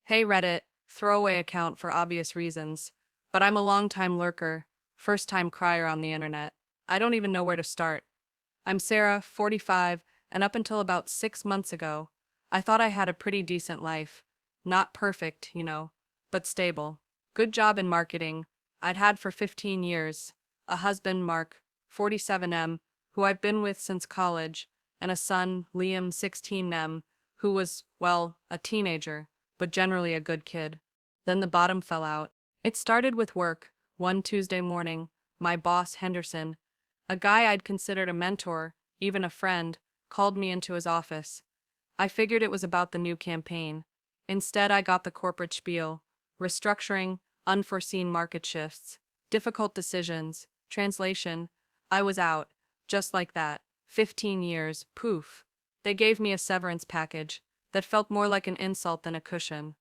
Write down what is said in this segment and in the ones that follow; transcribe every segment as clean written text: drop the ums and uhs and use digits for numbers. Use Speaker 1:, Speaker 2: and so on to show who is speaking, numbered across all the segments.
Speaker 1: Hey Reddit, throwaway account for obvious reasons. But I'm a long-time lurker, first-time crier on the internet. I don't even know where to start. I'm Sarah, 45, and up until about 6 months ago, I thought I had a pretty decent life. Not perfect, but stable. Good job in marketing. I'd had for 15 years. A husband, Mark, 47M, who I've been with since college, and a son, Liam, 16M, who was, well, a teenager but generally a good kid. Then the bottom fell out. It started with work. One Tuesday morning, my boss, Henderson, a guy I'd considered a mentor, even a friend, called me into his office. I figured it was about the new campaign. Instead, I got the corporate spiel: restructuring, unforeseen market shifts, difficult decisions. Translation: I was out, just like that. 15 years, poof. They gave me a severance package that felt more like an insult than a cushion.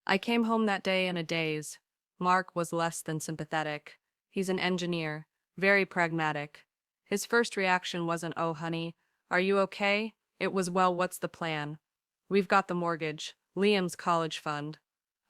Speaker 1: I came home that day in a daze. Mark was less than sympathetic. He's an engineer, very pragmatic. His first reaction wasn't, "Oh, honey, are you okay?" It was, "Well, what's the plan?" "We've got the mortgage, Liam's college fund."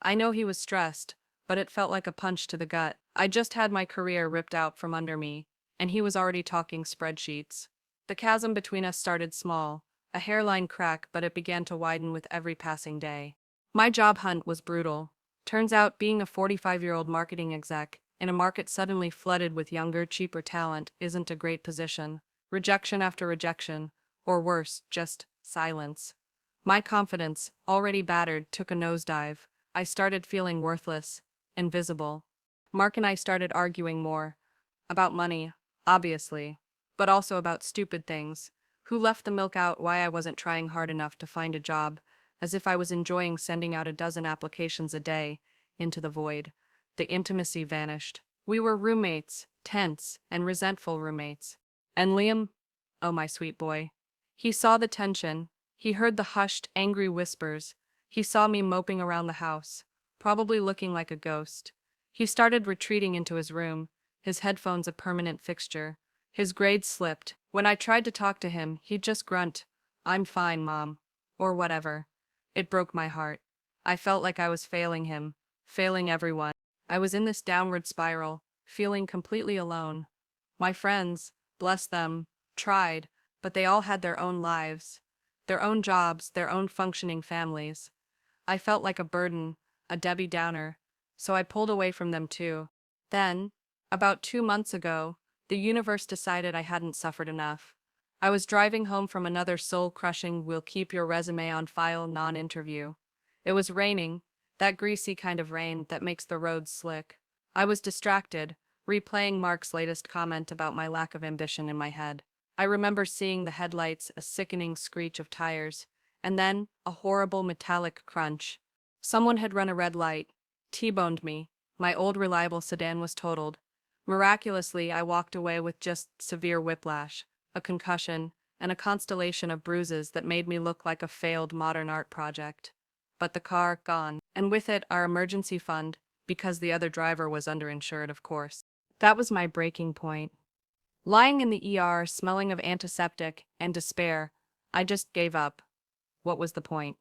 Speaker 1: I know he was stressed, but it felt like a punch to the gut. I just had my career ripped out from under me, and he was already talking spreadsheets. The chasm between us started small, a hairline crack, but it began to widen with every passing day. My job hunt was brutal. Turns out being a 45-year-old marketing exec in a market suddenly flooded with younger, cheaper talent isn't a great position. Rejection after rejection, or worse, just silence. My confidence, already battered, took a nosedive. I started feeling worthless, invisible. Mark and I started arguing more. About money, obviously, but also about stupid things. Who left the milk out, why I wasn't trying hard enough to find a job, as if I was enjoying sending out a dozen applications a day into the void. The intimacy vanished. We were roommates, tense and resentful roommates. And Liam? Oh, my sweet boy. He saw the tension. He heard the hushed, angry whispers. He saw me moping around the house, probably looking like a ghost. He started retreating into his room, his headphones a permanent fixture. His grades slipped. When I tried to talk to him, he'd just grunt, "I'm fine, Mom," or whatever. It broke my heart. I felt like I was failing him, failing everyone. I was in this downward spiral, feeling completely alone. My friends, bless them, tried, but they all had their own lives, their own jobs, their own functioning families. I felt like a burden, a Debbie Downer, so I pulled away from them too. Then, about 2 months ago, the universe decided I hadn't suffered enough. I was driving home from another soul-crushing "we'll keep your resume on file" non-interview. It was raining, that greasy kind of rain that makes the roads slick. I was distracted, replaying Mark's latest comment about my lack of ambition in my head. I remember seeing the headlights, a sickening screech of tires, and then a horrible metallic crunch. Someone had run a red light, T-boned me. My old reliable sedan was totaled. Miraculously, I walked away with just severe whiplash, a concussion, and a constellation of bruises that made me look like a failed modern art project. But the car, gone, and with it our emergency fund, because the other driver was underinsured, of course. That was my breaking point. Lying in the ER, smelling of antiseptic and despair, I just gave up. What was the point?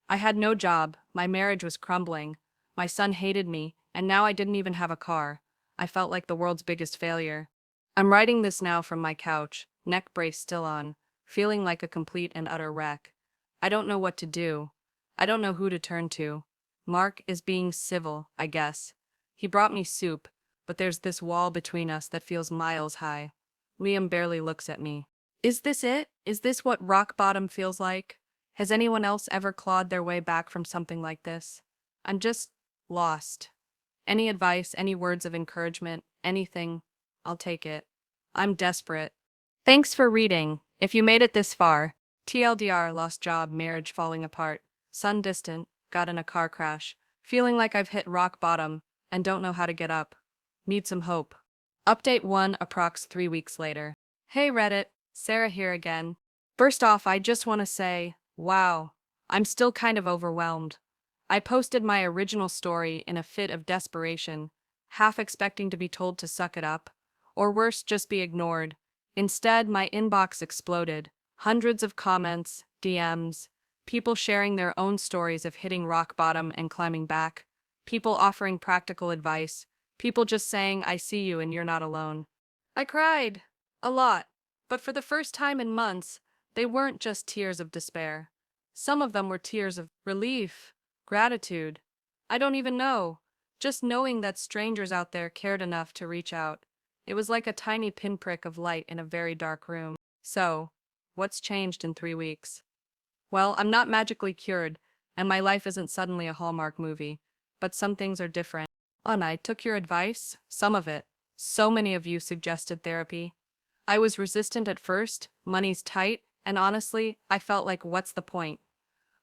Speaker 1: I had no job, my marriage was crumbling, my son hated me, and now I didn't even have a car. I felt like the world's biggest failure. I'm writing this now from my couch, neck brace still on, feeling like a complete and utter wreck. I don't know what to do. I don't know who to turn to. Mark is being civil, I guess. He brought me soup, but there's this wall between us that feels miles high. Liam barely looks at me. Is this it? Is this what rock bottom feels like? Has anyone else ever clawed their way back from something like this? I'm just lost. Any advice, any words of encouragement, anything, I'll take it. I'm desperate. Thanks for reading. If you made it this far, TLDR: lost job, marriage falling apart, son distant, got in a car crash, feeling like I've hit rock bottom and don't know how to get up. Need some hope. Update 1 approx 3 weeks later. Hey Reddit, Sarah here again. First off, I just want to say, wow, I'm still kind of overwhelmed. I posted my original story in a fit of desperation, half expecting to be told to suck it up, or worse, just be ignored. Instead, my inbox exploded. Hundreds of comments, DMs, People sharing their own stories of hitting rock bottom and climbing back. People offering practical advice. People just saying, I see you and you're not alone. I cried. A lot. But for the first time in months, they weren't just tears of despair. Some of them were tears of relief, gratitude. I don't even know. Just knowing that strangers out there cared enough to reach out. It was like a tiny pinprick of light in a very dark room. So, what's changed in 3 weeks? Well, I'm not magically cured, and my life isn't suddenly a Hallmark movie, but some things are different. And I took your advice, some of it. So many of you suggested therapy. I was resistant at first, money's tight, and honestly, I felt like what's the point?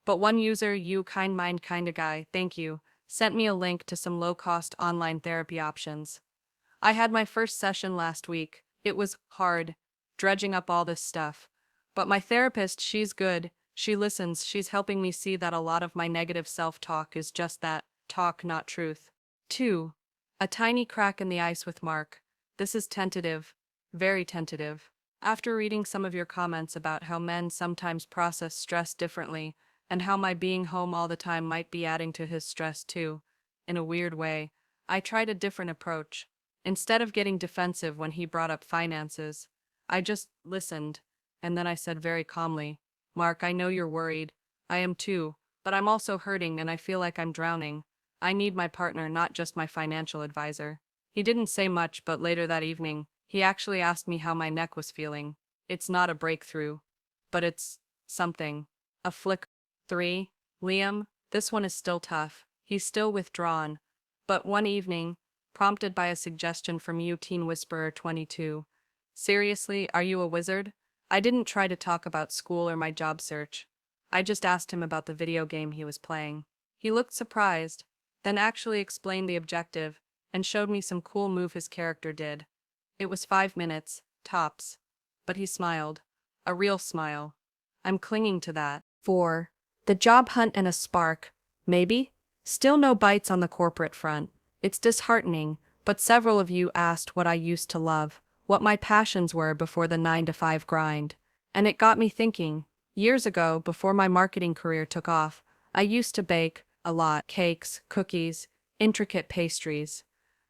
Speaker 1: But one user, you kind mind kinda guy, thank you, sent me a link to some low-cost online therapy options. I had my first session last week. It was hard, dredging up all this stuff. But my therapist, she's good. She listens. She's helping me see that a lot of my negative self-talk is just that, talk, not truth. 2. A tiny crack in the ice with Mark. This is tentative, very tentative. After reading some of your comments about how men sometimes process stress differently, and how my being home all the time might be adding to his stress too, in a weird way, I tried a different approach. Instead of getting defensive when he brought up finances, I just listened, and then I said very calmly, Mark, I know you're worried. I am too, but I'm also hurting and I feel like I'm drowning. I need my partner, not just my financial advisor. He didn't say much, but later that evening, he actually asked me how my neck was feeling. It's not a breakthrough, but it's something. A flick. 3. Liam, this one is still tough. He's still withdrawn. But one evening, prompted by a suggestion from you, Teen Whisperer 22. Seriously, are you a wizard? I didn't try to talk about school or my job search. I just asked him about the video game he was playing. He looked surprised, then actually explained the objective, and showed me some cool move his character did. It was 5 minutes, tops. But he smiled. A real smile. I'm clinging to that. 4. The job hunt and a spark. Maybe? Still no bites on the corporate front. It's disheartening, but several of you asked what I used to love, what my passions were before the 9-to-5 grind. And it got me thinking. Years ago, before my marketing career took off, I used to bake a lot: cakes, cookies, intricate pastries.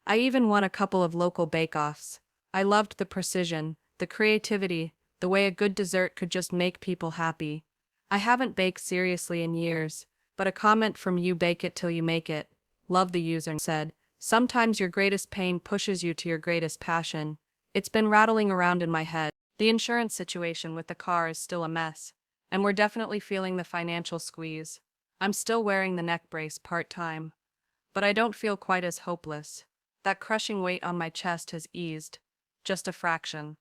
Speaker 1: I even won a couple of local bake-offs. I loved the precision, the creativity, the way a good dessert could just make people happy. I haven't baked seriously in years, but a comment from you, bake it till you make it, love the user, said, sometimes your greatest pain pushes you to your greatest passion. It's been rattling around in my head. The insurance situation with the car is still a mess, and we're definitely feeling the financial squeeze. I'm still wearing the neck brace part-time, but I don't feel quite as hopeless. That crushing weight on my chest has eased, just a fraction.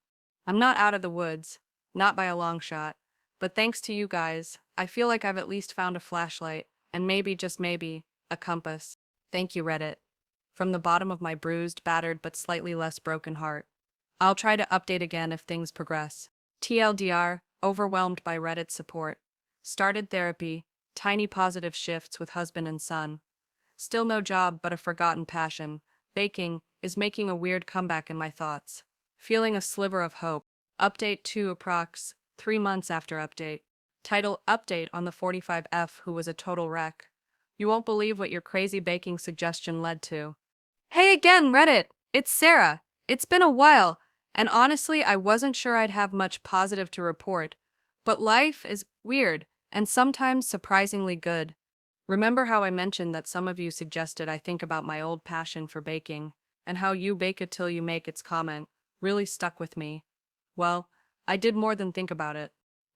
Speaker 1: I'm not out of the woods, not by a long shot. But thanks to you guys, I feel like I've at least found a flashlight, and maybe, just maybe, a compass. Thank you, Reddit. From the bottom of my bruised, battered, but slightly less broken heart. I'll try to update again if things progress. TLDR, overwhelmed by Reddit support. Started therapy, tiny positive shifts with husband and son. Still no job but a forgotten passion. Baking is making a weird comeback in my thoughts. Feeling a sliver of hope. Update 2 approx. 3 months after update. Title: Update on the 45F who was a total wreck. You won't believe what your crazy baking suggestion led to. Hey again, Reddit! It's Sarah. It's been a while, and honestly, I wasn't sure I'd have much positive to report. But life is weird, and sometimes surprisingly good. Remember how I mentioned that some of you suggested I think about my old passion for baking, and how you bake it till you make its comment really stuck with me? Well, I did more than think about it.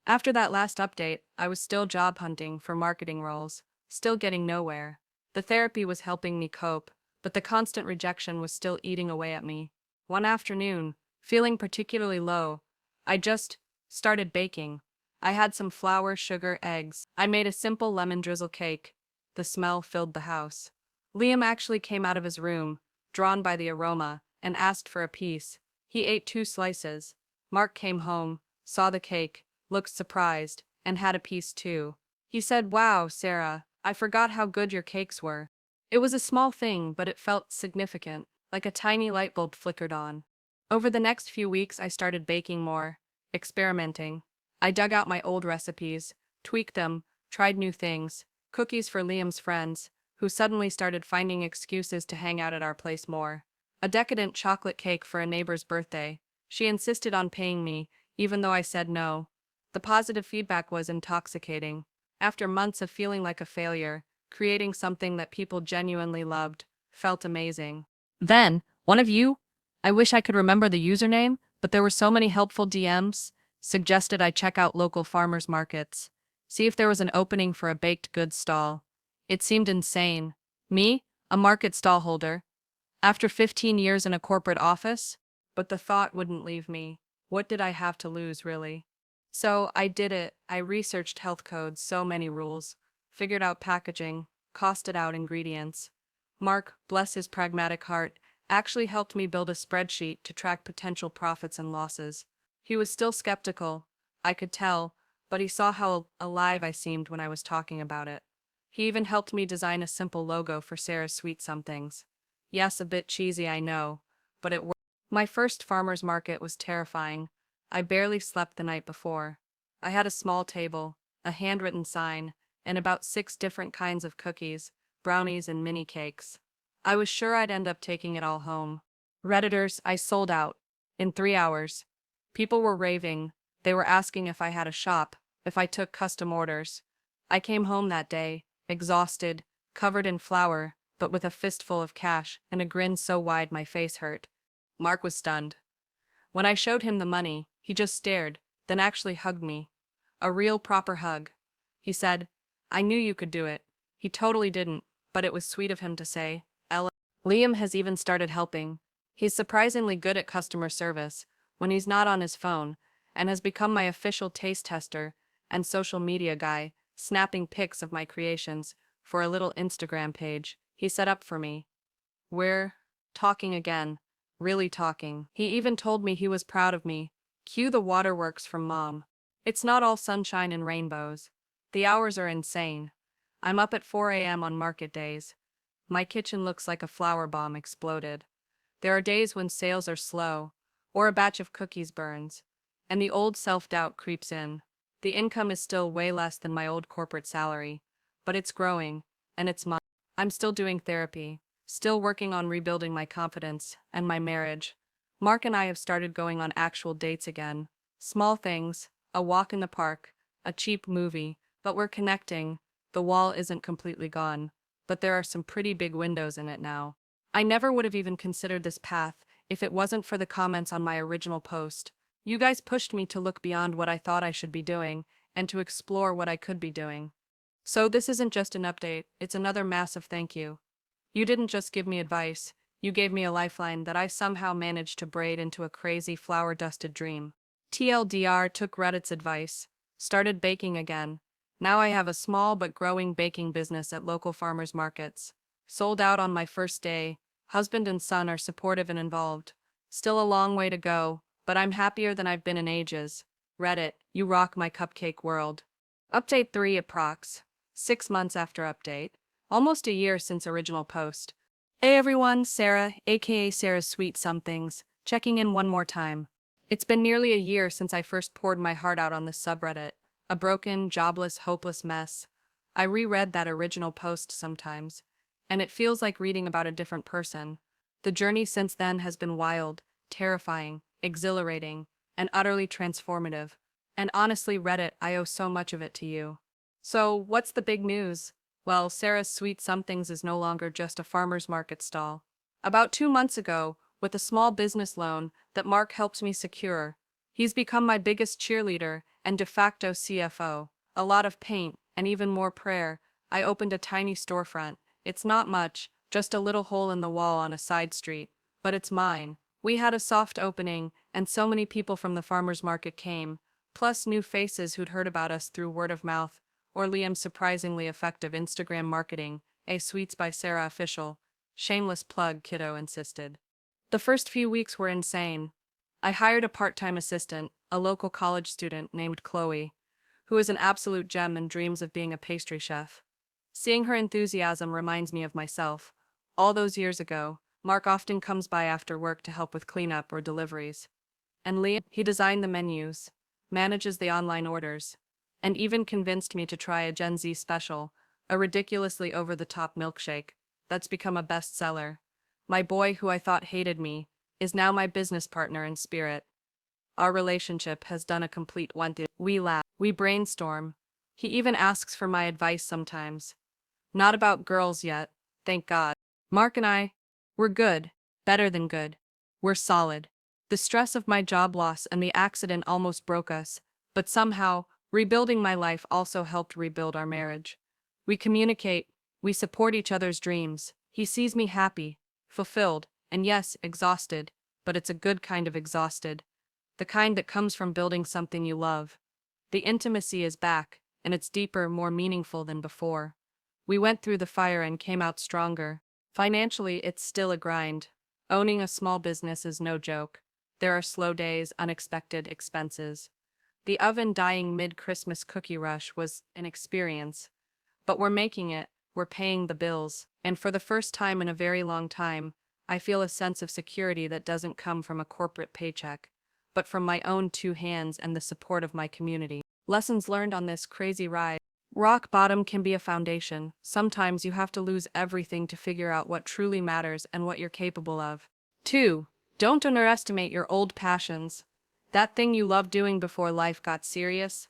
Speaker 1: After that last update, I was still job hunting for marketing roles, still getting nowhere. The therapy was helping me cope, but the constant rejection was still eating away at me. One afternoon, feeling particularly low, I just started baking. I had some flour, sugar, eggs. I made a simple lemon drizzle cake. The smell filled the house. Liam actually came out of his room, drawn by the aroma, and asked for a piece. He ate 2 slices. Mark came home, saw the cake, looked surprised, and had a piece too. He said, wow, Sarah, I forgot how good your cakes were. It was a small thing, but it felt significant, like a tiny light bulb flickered on. Over the next few weeks, I started baking more, experimenting. I dug out my old recipes, tweaked them, tried new things, cookies for Liam's friends, who suddenly started finding excuses to hang out at our place more. A decadent chocolate cake for a neighbor's birthday. She insisted on paying me, even though I said no. The positive feedback was intoxicating. After months of feeling like a failure, creating something that people genuinely loved felt amazing. Then, one of you, I wish I could remember the username, but there were so many helpful DMs, suggested I check out local farmers markets, see if there was an opening for a baked goods stall. It seemed insane. Me, a market stall holder, after 15 years in a corporate office? But the thought wouldn't leave me. What did I have to lose, really? So I did it. I researched health codes, so many rules, figured out packaging, costed out ingredients. Mark, bless his pragmatic heart, actually helped me build a spreadsheet to track potential profits and losses. He was still skeptical, I could tell, but he saw how alive I seemed when I was talking about it. He even helped me design a simple logo for Sarah's Sweet Somethings. Yes, a bit cheesy, I know, but it worked. My first farmer's market was terrifying. I barely slept the night before. I had a small table, a handwritten sign, and about 6 different kinds of cookies, brownies, and mini cakes. I was sure I'd end up taking it all home. Redditors, I sold out. In 3 hours. People were raving. They were asking if I had a shop, if I took custom orders. I came home that day, exhausted, covered in flour, but with a fistful of cash and a grin so wide my face hurt. Mark was stunned. When I showed him the money, he just stared, then actually hugged me. A real proper hug. He said, "I knew you could do it." He totally didn't, but it was sweet of him to say. Ella. Liam has even started helping. He's surprisingly good at customer service when he's not on his phone, and has become my official taste tester and social media guy, snapping pics of my creations for a little Instagram page he set up for me. We're talking again, really talking. He even told me he was proud of me. Cue the waterworks from Mom. It's not all sunshine and rainbows. The hours are insane. I'm up at 4 a.m. on market days. My kitchen looks like a flower bomb exploded. There are days when sales are slow, or a batch of cookies burns, and the old self-doubt creeps in. The income is still way less than my old corporate salary, but it's growing, and it's mine. I'm still doing therapy, still working on rebuilding my confidence and my marriage. Mark and I have started going on actual dates again. Small things, a walk in the park, a cheap movie, but we're connecting. The wall isn't completely gone, but there are some pretty big windows in it now. I never would have even considered this path if it wasn't for the comments on my original post. You guys pushed me to look beyond what I thought I should be doing and to explore what I could be doing. So this isn't just an update, it's another massive thank you. You didn't just give me advice, you gave me a lifeline that I somehow managed to braid into a crazy flower-dusted dream. TLDR took Reddit's advice, started baking again. Now I have a small but growing baking business at local farmers markets. Sold out on my first day. Husband and son are supportive and involved. Still a long way to go, but I'm happier than I've been in ages. Reddit, you rock my cupcake world. Update 3 approx. 6 months after update. Almost a year since original post. Hey everyone, Sarah, aka Sarah's Sweet Somethings, checking in one more time. It's been nearly a year since I first poured my heart out on this subreddit. A broken, jobless, hopeless mess. I reread that original post sometimes, and it feels like reading about a different person. The journey since then has been wild, terrifying, exhilarating, and utterly transformative. And honestly, Reddit, I owe so much of it to you. So, what's the big news? Well, Sarah's Sweet Somethings is no longer just a farmer's market stall. About 2 months ago, with a small business loan that Mark helped me secure, he's become my biggest cheerleader and de facto CFO. A lot of paint, and even more prayer, I opened a tiny storefront. It's not much, just a little hole in the wall on a side street, but it's mine. We had a soft opening, and so many people from the farmers market came, plus new faces who'd heard about us through word of mouth, or Liam's surprisingly effective Instagram marketing, a Sweets by Sarah official. Shameless plug, kiddo insisted. The first few weeks were insane. I hired a part-time assistant, a local college student named Chloe, who is an absolute gem and dreams of being a pastry chef. Seeing her enthusiasm reminds me of myself. All those years ago, Mark often comes by after work to help with cleanup or deliveries. And Liam, he designed the menus, manages the online orders, and even convinced me to try a Gen Z special, a ridiculously over-the-top milkshake that's become a bestseller. My boy, who I thought hated me, is now my business partner in spirit. Our relationship has done a complete 180. We laugh, we brainstorm. He even asks for my advice sometimes. Not about girls yet, thank God. Mark and I, we're good, better than good. We're solid. The stress of my job loss and the accident almost broke us, but somehow, rebuilding my life also helped rebuild our marriage. We communicate, we support each other's dreams. He sees me happy, fulfilled, and yes, exhausted, but it's a good kind of exhausted. The kind that comes from building something you love. The intimacy is back, and it's deeper, more meaningful than before. We went through the fire and came out stronger. Financially, it's still a grind. Owning a small business is no joke. There are slow days, unexpected expenses. The oven dying mid-Christmas cookie rush was an experience. But we're making it, we're paying the bills, and for the first time in a very long time, I feel a sense of security that doesn't come from a corporate paycheck, but from my own two hands and the support of my community. Lessons learned on this crazy ride. Rock bottom can be a foundation. Sometimes you have to lose everything to figure out what truly matters and what you're capable of. 2. Don't underestimate your old passions. That thing you loved doing before life got serious?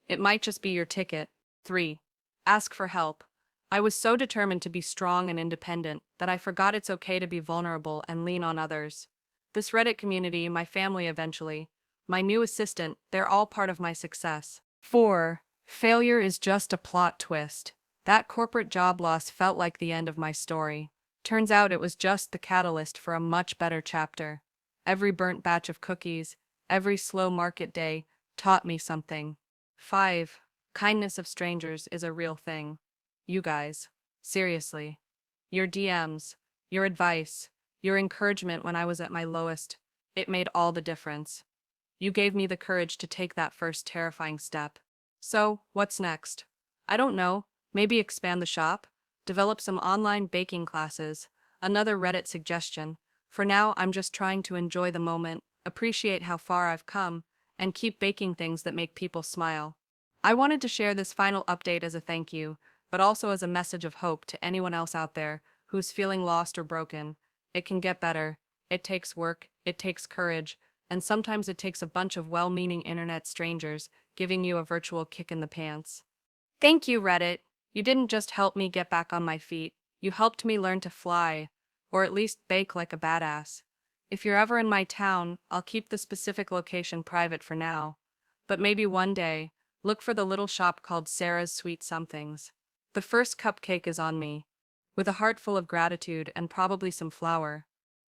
Speaker 1: It might just be your ticket. 3. Ask for help. I was so determined to be strong and independent that I forgot it's okay to be vulnerable and lean on others. This Reddit community, my family eventually, my new assistant, they're all part of my success. 4. Failure is just a plot twist. That corporate job loss felt like the end of my story. Turns out it was just the catalyst for a much better chapter. Every burnt batch of cookies, every slow market day, taught me something. 5. Kindness of strangers is a real thing. You guys. Seriously. Your DMs, your advice, your encouragement when I was at my lowest, it made all the difference. You gave me the courage to take that first terrifying step. So, what's next? I don't know. Maybe expand the shop? Develop some online baking classes? Another Reddit suggestion. For now, I'm just trying to enjoy the moment, appreciate how far I've come, and keep baking things that make people smile. I wanted to share this final update as a thank you, but also as a message of hope to anyone else out there who's feeling lost or broken. It can get better. It takes work, it takes courage, and sometimes it takes a bunch of well-meaning internet strangers giving you a virtual kick in the pants. Thank you, Reddit. You didn't just help me get back on my feet. You helped me learn to fly, or at least bake like a badass. If you're ever in my town, I'll keep the specific location private for now. But maybe one day, look for the little shop called Sarah's Sweet Somethings. The first cupcake is on me. With a heart full of gratitude and probably some flour.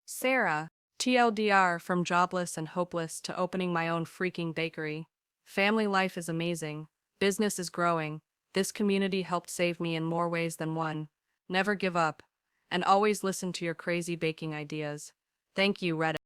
Speaker 1: Sarah. TLDR, from jobless and hopeless to opening my own freaking bakery. Family life is amazing. Business is growing. This community helped save me in more ways than one. Never give up. And always listen to your crazy baking ideas. Thank you, Reddit.